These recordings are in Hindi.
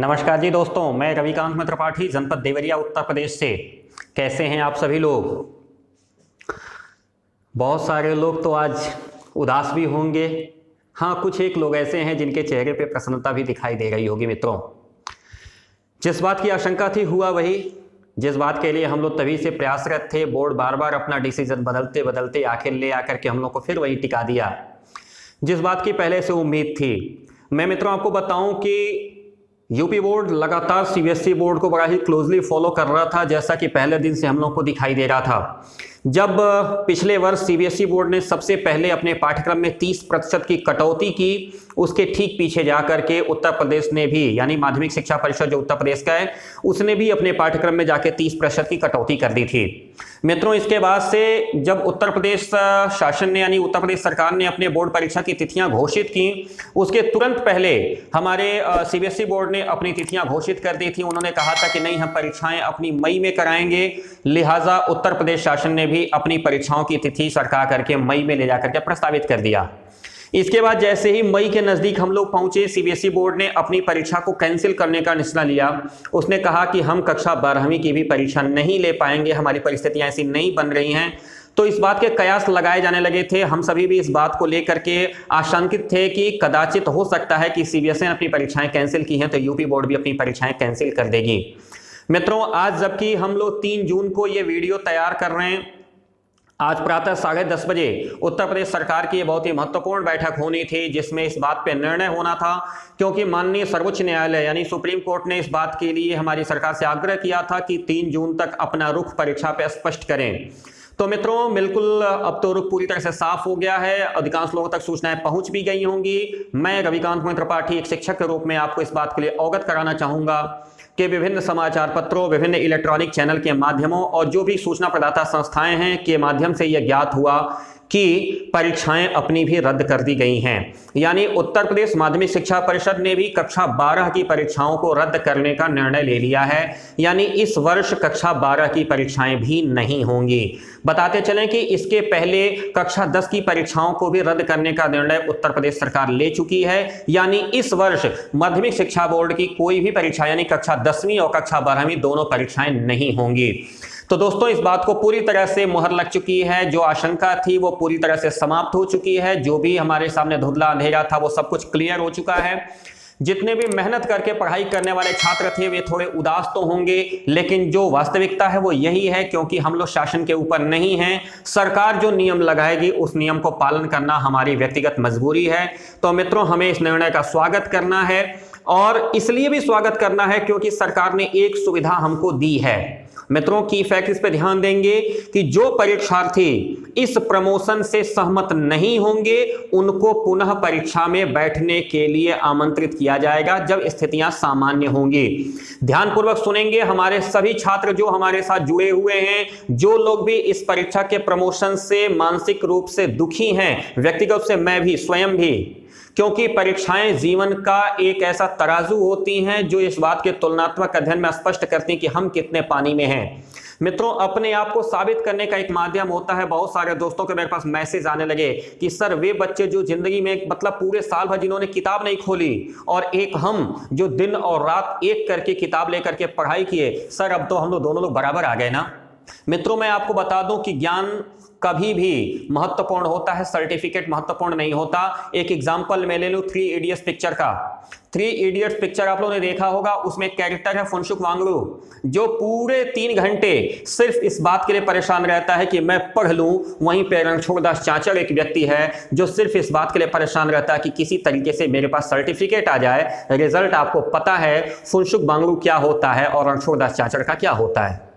नमस्कार जी दोस्तों, मैं रविकांत त्रिपाठी जनपद देवरिया उत्तर प्रदेश से। कैसे हैं आप सभी लोग? बहुत सारे लोग तो आज उदास भी होंगे। हाँ, कुछ एक लोग ऐसे हैं जिनके चेहरे पे प्रसन्नता भी दिखाई दे रही होगी। मित्रों, जिस बात की आशंका थी हुआ वही, जिस बात के लिए हम लोग तभी से प्रयासरत थे। बोर्ड बार बार अपना डिसीजन बदलते बदलते आखिर ले आकर के हम लोग को फिर वही टिका दिया जिस बात की पहले से उम्मीद थी। मैं मित्रों आपको बताऊं कि यूपी बोर्ड लगातार सीबीएसई बोर्ड को बड़ा ही क्लोजली फॉलो कर रहा था, जैसा कि पहले दिन से हम लोग को दिखाई दे रहा था। जब पिछले वर्ष सीबीएसई बोर्ड ने सबसे पहले अपने पाठ्यक्रम में 30% की कटौती की, उसके ठीक पीछे जाकर के उत्तर प्रदेश ने भी, यानी माध्यमिक शिक्षा परिषद जो उत्तर प्रदेश का है, उसने भी अपने पाठ्यक्रम में जाके 30% की कटौती कर दी थी। मित्रों, इसके बाद से जब उत्तर प्रदेश शासन ने, यानी उत्तर प्रदेश सरकार ने अपने बोर्ड परीक्षा की तिथियां घोषित की, उसके तुरंत पहले हमारे सीबीएसई बोर्ड ने अपनी तिथियां घोषित कर दी थी। उन्होंने कहा था कि नहीं, हम परीक्षाएं अपनी मई में कराएंगे। लिहाजा उत्तर प्रदेश शासन ने भी अपनी परीक्षाओं की तिथि सरका करके मई में ले जाकर के प्रस्तावित कर दिया। इसके बाद जैसे ही मई के नजदीक हम लोग पहुंचे, सीबीएसई बोर्ड ने अपनी परीक्षा को कैंसिल करने का निश्चय लिया। उसने कहा कि हम कक्षा 12वीं की भी परीक्षा नहीं ले पाएंगे, हमारी परिस्थितियां ऐसी नहीं बन रही हैं। तो इस बात के कयास लगाए जाने लगे थे। हम सभी भी इस बात को लेकर के आशंकित थे कि कदाचित हो सकता है कि सीबीएसई ने अपनी परीक्षाएं कैंसिल की हैं तो यूपी बोर्ड भी अपनी परीक्षाएं कैंसिल कर देगी। मित्रों, आज जबकि हम लोग 3 जून को ये वीडियो तैयार कर रहे हैं, आज प्रातः 10:30 बजे उत्तर प्रदेश सरकार की बहुत ही महत्वपूर्ण बैठक होनी थी, जिसमें इस बात पर निर्णय होना था, क्योंकि माननीय सर्वोच्च न्यायालय यानी सुप्रीम कोर्ट ने इस बात के लिए हमारी सरकार से आग्रह किया था कि 3 जून तक अपना रुख परीक्षा पे स्पष्ट करें। तो मित्रों, बिल्कुल अब तो रुख पूरी तरह से साफ हो गया है, अधिकांश लोगों तक सूचनाएं पहुंच भी गई होंगी। मैं रविकांत त्रिपाठी एक शिक्षक के रूप में आपको इस बात के लिए अवगत कराना चाहूंगा कि विभिन्न समाचार पत्रों, विभिन्न इलेक्ट्रॉनिक चैनल के माध्यमों और जो भी सूचना प्रदाता संस्थाएं हैं के माध्यम से यह ज्ञात हुआ कि परीक्षाएं अपनी भी रद्द कर दी गई हैं। यानी उत्तर प्रदेश माध्यमिक शिक्षा परिषद ने भी कक्षा 12 की परीक्षाओं को रद्द करने का निर्णय ले लिया है। यानी इस वर्ष कक्षा 12 की परीक्षाएं भी नहीं होंगी। बताते चलें कि इसके पहले कक्षा 10 की परीक्षाओं को भी रद्द करने का निर्णय उत्तर प्रदेश सरकार ले चुकी है। यानी इस वर्ष माध्यमिक शिक्षा बोर्ड की कोई भी परीक्षा, यानी कक्षा 10वीं और कक्षा 12वीं दोनों परीक्षाएं नहीं होंगी। तो दोस्तों, इस बात को पूरी तरह से मुहर लग चुकी है। जो आशंका थी वो पूरी तरह से समाप्त हो चुकी है। जो भी हमारे सामने धुंधला अंधेरा था वो सब कुछ क्लियर हो चुका है। जितने भी मेहनत करके पढ़ाई करने वाले छात्र थे वे थोड़े उदास तो होंगे, लेकिन जो वास्तविकता है वो यही है, क्योंकि हम लोग शासन के ऊपर नहीं हैं। सरकार जो नियम लगाएगी उस नियम को पालन करना हमारी व्यक्तिगत मजबूरी है। तो मित्रों, हमें इस निर्णय का स्वागत करना है, और इसलिए भी स्वागत करना है क्योंकि सरकार ने एक सुविधा हमको दी है। मित्रों, की फैक्ट इस पे ध्यान देंगे कि जो परीक्षार्थी इस प्रमोशन से सहमत नहीं होंगे उनको पुनः परीक्षा में बैठने के लिए आमंत्रित किया जाएगा जब स्थितियां सामान्य होंगी। ध्यानपूर्वक सुनेंगे हमारे सभी छात्र जो हमारे साथ जुड़े हुए हैं, जो लोग भी इस परीक्षा के प्रमोशन से मानसिक रूप से दुखी हैं, व्यक्तिगत से मैं भी, स्वयं भी, क्योंकि परीक्षाएं जीवन का एक ऐसा तराजू होती हैं जो इस बात के तुलनात्मक अध्ययन में स्पष्ट करती हैं कि हम कितने पानी में हैं। मित्रों, अपने आप को साबित करने का एक माध्यम होता है। बहुत सारे दोस्तों के मेरे पास मैसेज आने लगे कि सर, वे बच्चे जो जिंदगी में मतलब पूरे साल भर जिन्होंने किताब नहीं खोली, और एक हम जो दिन और रात एक करके किताब लेकर के पढ़ाई किए, सर अब तो हम लोग दोनों लोग बराबर आ गए ना। मित्रों, मैं आपको बता दूं कि ज्ञान कभी भी महत्वपूर्ण होता है, सर्टिफिकेट महत्वपूर्ण नहीं होता। एक एग्जांपल मैं ले लूं 3 इडियट्स पिक्चर का। 3 इडियट्स पिक्चर आप लोगों ने देखा होगा। उसमें एक कैरेक्टर है फुनसुक वांगडू, जो पूरे 3 घंटे सिर्फ इस बात के लिए परेशान रहता है कि मैं पढ़ लूं। वहीं पे रणछोड़दास चाचड़ एक व्यक्ति है जो सिर्फ इस बात के लिए परेशान रहता है कि किसी तरीके से मेरे पास सर्टिफिकेट आ जाए। रिजल्ट आपको पता है फुनसुक वांगडू क्या होता है और रणछोड़दास चाचड़ का क्या होता है।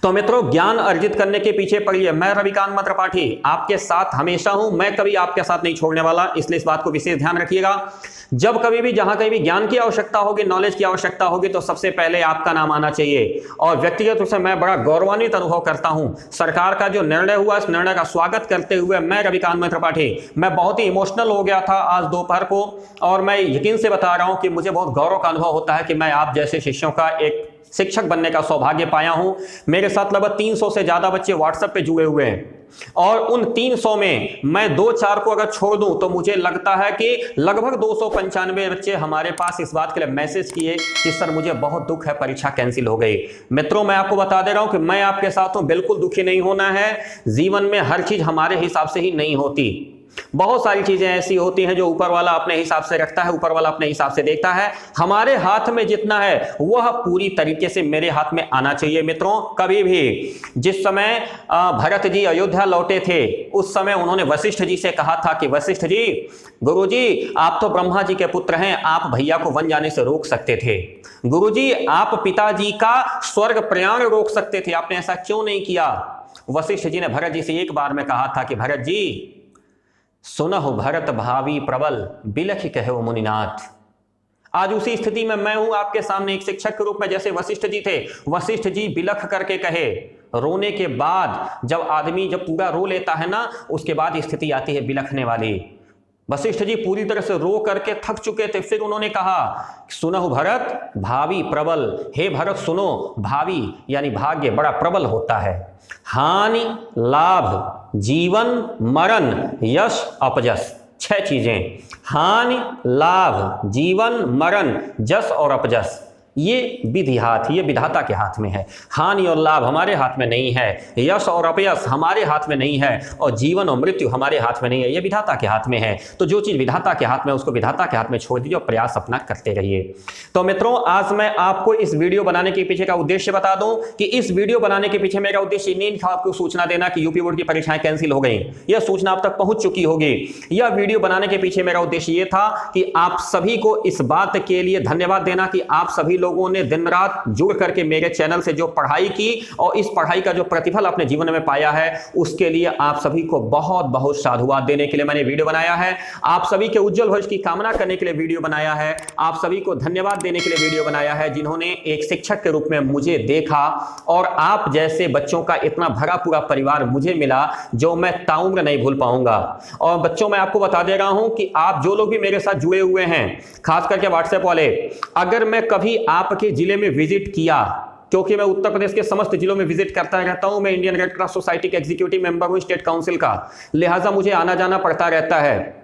तो मित्रों, ज्ञान अर्जित करने के पीछे पड़िए। मैं रविकांत त्रिपाठी आपके साथ हमेशा हूं। मैं कभी आपके साथ नहीं छोड़ने वाला, इसलिए इस बात को विशेष ध्यान रखिएगा। जब कभी भी, जहां कहीं भी ज्ञान की आवश्यकता होगी, नॉलेज की आवश्यकता होगी, तो सबसे पहले आपका नाम आना चाहिए। और व्यक्तिगत रूप से मैं बड़ा गौरवान्वित अनुभव करता हूं। सरकार का जो निर्णय हुआ, इस निर्णय का स्वागत करते हुए मैं रविकांत त्रिपाठी, मैं बहुत ही इमोशनल हो गया था आज दोपहर को, और मैं यकीन से बता रहा हूं कि मुझे बहुत गौरव का अनुभव होता है कि मैं आप जैसे शिष्यों का एक शिक्षक बनने का सौभाग्य पाया हूं। मेरे साथ लगभग 300 से ज़्यादा बच्चे व्हाट्सएप पे जुड़े हुए हैं और उन 300 में मैं 2-4 को अगर छोड़ दूं तो मुझे लगता है कि लगभग 295 बच्चे हमारे पास इस बात के लिए मैसेज किए कि सर मुझे बहुत दुख है, परीक्षा कैंसिल हो गई। मित्रों, मैं आपको बता दे रहा हूं कि मैं आपके साथ हूं, बिल्कुल दुखी नहीं होना है। जीवन में हर चीज हमारे हिसाब से ही नहीं होती। बहुत सारी चीजें ऐसी होती हैं जो ऊपर वाला अपने हिसाब से रखता है, ऊपर वाला अपने हिसाब से देखता है। हमारे हाथ में जितना है वह पूरी तरीके से मेरे हाथ में आना चाहिए। मित्रों, कभी भी जिस समय भरत जी अयोध्या लौटे थे उस समय उन्होंने वशिष्ठ जी से कहा था कि वशिष्ठ जी, गुरु जी, आप तो ब्रह्मा जी के पुत्र हैं, आप भैया को वन जाने से रोक सकते थे। गुरु जी, आप पिताजी का स्वर्ग प्रयाण रोक सकते थे, आपने ऐसा क्यों नहीं किया? वशिष्ठ जी ने भरत जी से एक बार में कहा था कि भरत जी, सुनहु भरत भावी प्रबल बिलखि कहो मुनिनाथ। आज उसी स्थिति में मैं हूं आपके सामने एक शिक्षक के रूप में। जैसे वशिष्ठ जी थे, वशिष्ठ जी बिलख करके कहे। रोने के बाद जब आदमी जब पूरा रो लेता है ना, उसके बाद स्थिति आती है बिलखने वाली। वशिष्ठ जी पूरी तरह से रो करके थक चुके थे, फिर उन्होंने कहा, सुनहु भरत भावी प्रबल, हे भरत सुनो, भावी यानी भाग्य बड़ा प्रबल होता है। हानि लाभ जीवन मरण यश अपजस, 6 चीजें, हानि लाभ जीवन मरण जस और अपजस, ये विधि हाथ, ये विधाता के हाथ में है। हानि और लाभ हमारे हाथ में नहीं है, यश और अपयश हमारे हाथ में नहीं है, और जीवन और मृत्यु हमारे हाथ में नहीं है, ये विधाता के हाथ में है। तो जो चीज़ विधाता के हाथ में, उसको विधाता के हाथ में छोड़ दीजिए और प्रयास अपना करते रहिए। तो मित्रों, आज मैं आपको इस वीडियो बनाने के पीछे का उद्देश्य बता दूं कि इस वीडियो बनाने के पीछे मेरा उद्देश्य नहीं था आपको सूचना देना कि यूपी बोर्ड की परीक्षाएं कैंसिल हो गई। यह सूचना आप तक पहुंच चुकी होगी। यह वीडियो बनाने के पीछे मेरा उद्देश्य यह था कि आप सभी को इस बात के लिए धन्यवाद देना कि आप सभी लोगों ने दिन रात जुड़ करके मेरे चैनल से जो पढ़ाई की और इस पढ़ाई का जो प्रतिफल अपने जीवन में पाया है, उसके लिए आप सभी को बहुत बहुत साधुवाद देने के लिए मैंने वीडियो बनाया है। आप सभी के उज्जवल भविष्य की कामना करने के लिए वीडियो बनाया है। आप सभी को धन्यवाद देने के लिए वीडियो बनाया है जिन्होंने एक शिक्षक के रूप में मुझे देखा, और आप जैसे बच्चों का इतना भरा पूरा परिवार मुझे मिला जो मैं ताउम्र नहीं भूल पाऊंगा। और बच्चों, मैं आपको बता दे रहा हूं कि आप जो लोग भी मेरे साथ जुड़े हुए हैं, खास करके व्हाट्सएप वाले, अगर मैं कभी आपके जिले में विजिट किया, क्योंकि मैं उत्तर प्रदेश के समस्त जिलों में विजिट करता रहता हूं, मैं इंडियन रेड क्रॉस सोसाइटी के एग्जीक्यूटिव मेंबर हूं स्टेट काउंसिल का, लिहाजा मुझे आना जाना पड़ता रहता है।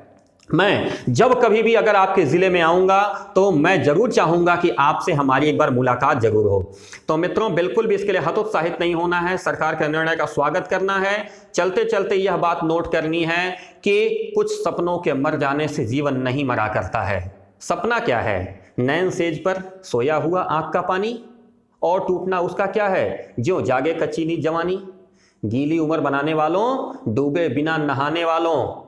मैं जब कभी भी अगर आपके जिले में आऊंगा तो मैं जरूर चाहूंगा कि आपसे हमारी एक बार मुलाकात जरूर हो। तो मित्रों, बिल्कुल भी इसके लिए हतोत्साहित नहीं होना है, सरकार के निर्णय का स्वागत करना है। चलते चलते यह बात नोट करनी है कि कुछ सपनों के मर जाने से जीवन नहीं मरा करता है। सपना क्या है? नैन सेज पर सोया हुआ आंख का पानी, और टूटना उसका क्या है? जो जागे कच्ची नींद जवानी। गीली उम्र बनाने वालों, डूबे बिना नहाने वालों,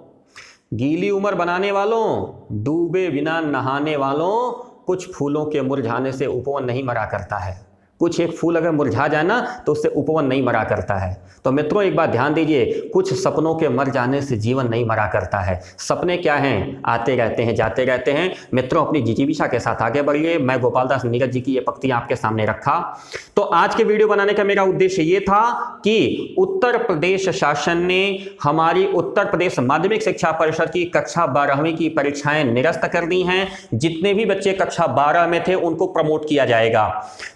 गीली उम्र बनाने वालों, डूबे बिना नहाने वालों, कुछ फूलों के मुरझाने से उपवन नहीं मरा करता है। कुछ एक फूल अगर मुरझा जाए ना तो उससे उपवन नहीं मरा करता है। तो मित्रों, एक बात ध्यान दीजिए, कुछ सपनों के मर जाने से जीवन नहीं मरा करता है। सपने क्या हैं? आते रहते हैं, जाते रहते हैं। मित्रों, अपनी जिजीविषा के साथ आगे बढ़िए। मैं गोपाल दास नीरज जी की ये पंक्ति आपके सामने रखा। तो आज के वीडियो बनाने का मेरा उद्देश्य ये था कि उत्तर प्रदेश शासन ने हमारी उत्तर प्रदेश माध्यमिक शिक्षा परिषद की कक्षा 12वीं की परीक्षाएं निरस्त कर दी हैं। जितने भी बच्चे कक्षा 12 में थे उनको प्रमोट किया जाएगा।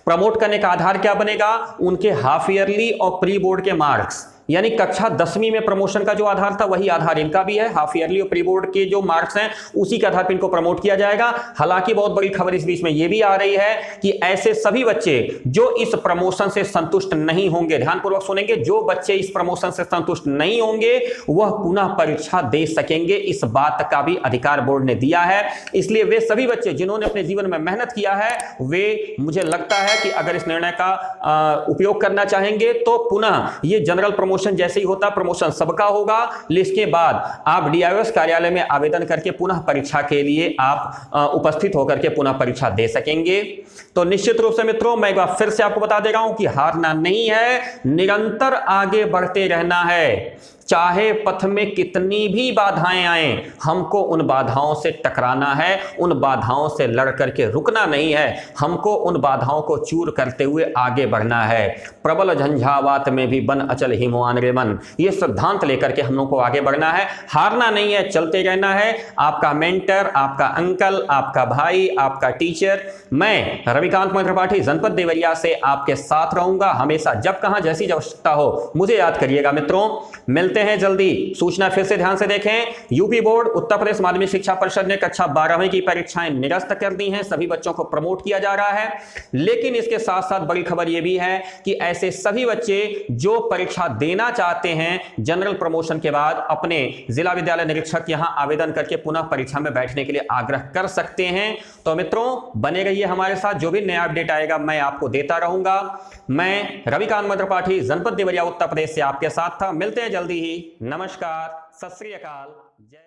प्रमोट करने का आधार क्या बनेगा? उनके हाफ ईयरली और प्री बोर्ड के मार्क्स, यानी कक्षा 10वीं में प्रमोशन का जो आधार था वही आधार इनका भी है। हाफ ईयरली और प्री बोर्ड के जो मार्क्स हैं उसी के आधार पर इनको प्रमोट किया जाएगा। हालांकि बहुत बड़ी खबर इस बीच में यह भी आ रही है कि ऐसे सभी बच्चे जो इस प्रमोशन से संतुष्ट नहीं होंगे, ध्यानपूर्वक सुनेंगे, जो बच्चे इस प्रमोशन से संतुष्ट नहीं होंगे वह पुनः परीक्षा दे सकेंगे। इस बात का भी अधिकार बोर्ड ने दिया है। इसलिए वे सभी बच्चे जिन्होंने अपने जीवन में मेहनत किया है, वे मुझे लगता है कि अगर इस निर्णय का उपयोग करना चाहेंगे तो पुनः ये जनरल प्रमोशन जैसे ही होता, प्रमोशन सबका होगा। इसके बाद आप डीआईओएस कार्यालय में आवेदन करके पुनः परीक्षा के लिए आप उपस्थित होकर के पुनः परीक्षा दे सकेंगे। तो निश्चित रूप से मित्रों, मैं एक बार फिर से आपको बता दे रहा हूं कि हारना नहीं है, निरंतर आगे बढ़ते रहना है। चाहे पथ में कितनी भी बाधाएं आए, हमको उन बाधाओं से टकराना है, उन बाधाओं से लड़ करके रुकना नहीं है, हमको उन बाधाओं को चूर करते हुए आगे बढ़ना है। प्रबल झंझावात में भी बन अचल हिमवान रे मन, ये सिद्धांत लेकर के हम लोग को आगे बढ़ना है, हारना नहीं है, चलते रहना है। आपका मेंटर, आपका अंकल, आपका भाई, आपका टीचर, मैं रविकांत त्रिपाठी जनपद देवरिया से आपके साथ रहूंगा हमेशा। जब कहां जैसी आवश्यकता हो मुझे याद करिएगा मित्रों। मिलते हैं जल्दी। सूचना फिर से ध्यान से देखें, यूपी बोर्ड उत्तर प्रदेश माध्यमिक शिक्षा परिषद ने कक्षा 12वीं की परीक्षाएं निरस्त कर दी हैं, सभी बच्चों को प्रमोट किया जा रहा है। लेकिन इसके साथ साथ बड़ी खबर यह भी है कि ऐसे सभी बच्चे जो परीक्षा देना चाहते हैं जनरल प्रमोशन के बाद, अपने जिला विद्यालय निरीक्षक यहां आवेदन करके पुनः परीक्षा में बैठने के लिए आग्रह कर सकते हैं। तो मित्रों बने रहिए हमारे साथ, जो भी नया अपडेट आएगा मैं आपको देता रहूंगा। मैं रविकांत त्रिपाठी जनपद देवरिया उत्तर प्रदेश से आपके साथ था। मिलते हैं जल्दी ही। नमस्कार, सत श्री अकाल, जय।